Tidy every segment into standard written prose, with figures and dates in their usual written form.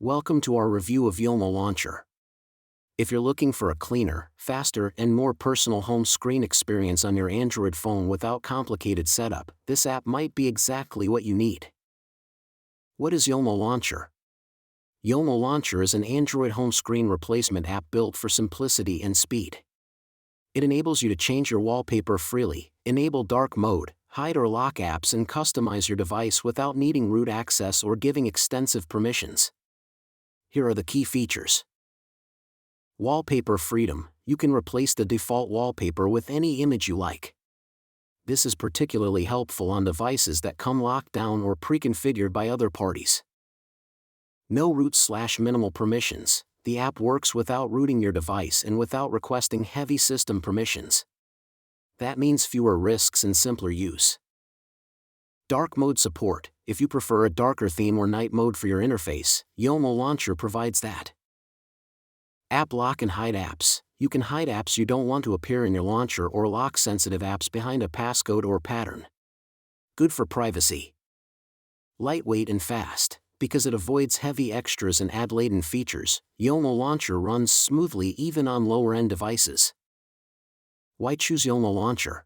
Welcome to our review of Yomo Launcher. If you're looking for a cleaner, faster, and more personal home screen experience on your Android phone without complicated setup, this app might be exactly what you need. What is Yomo Launcher? Yomo Launcher is an Android home screen replacement app built for simplicity and speed. It enables you to change your wallpaper freely, enable dark mode, hide or lock apps, and customize your device without needing root access or giving extensive permissions. Here are the key features. Wallpaper freedom. You can replace the default wallpaper with any image you like. This is particularly helpful on devices that come locked down or pre-configured by other parties. No root/minimal permissions. The app works without rooting your device and without requesting heavy system permissions. That means fewer risks and simpler use. Dark mode support. If you prefer a darker theme or night mode for your interface, Yomo Launcher provides that. App lock and hide apps. You can hide apps you don't want to appear in your launcher or lock sensitive apps behind a passcode or pattern. Good for privacy. Lightweight and fast. Because it avoids heavy extras and ad-laden features, Yomo Launcher runs smoothly even on lower-end devices. Why choose Yomo Launcher?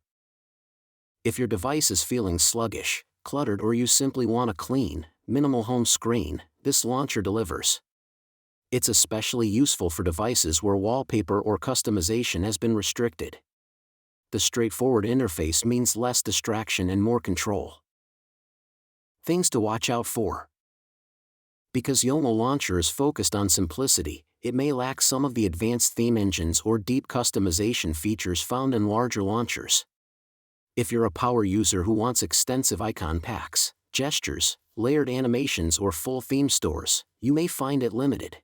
If your device is feeling sluggish, cluttered, or you simply want a clean, minimal home screen, this launcher delivers. It's especially useful for devices where wallpaper or customization has been restricted. The straightforward interface means less distraction and more control. Things to watch out for. Because Yomo Launcher is focused on simplicity, it may lack some of the advanced theme engines or deep customization features found in larger launchers. If you're a power user who wants extensive icon packs, gestures, layered animations, or full theme stores, you may find it limited.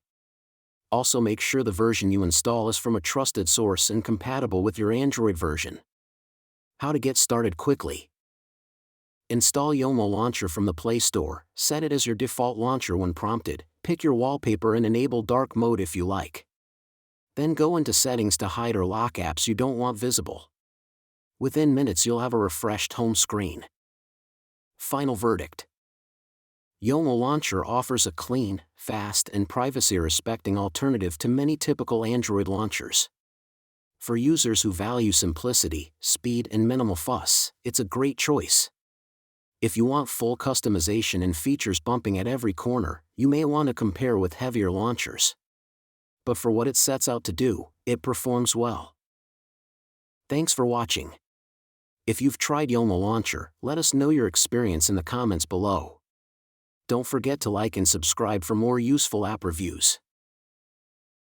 Also, make sure the version you install is from a trusted source and compatible with your Android version. How to get started quickly. Install Yomo Launcher from the Play Store, set it as your default launcher when prompted, pick your wallpaper and enable dark mode if you like. Then go into settings to hide or lock apps you don't want visible. Within minutes you'll have a refreshed home screen. Final verdict. Yomo Launcher offers a clean, fast, and privacy-respecting alternative to many typical Android launchers. For users who value simplicity, speed, and minimal fuss, it's a great choice. If you want full customization and features bumping at every corner, you may want to compare with heavier launchers. But for what it sets out to do, it performs well. Thanks for watching. If you've tried Yomo Launcher, let us know your experience in the comments below. Don't forget to like and subscribe for more useful app reviews.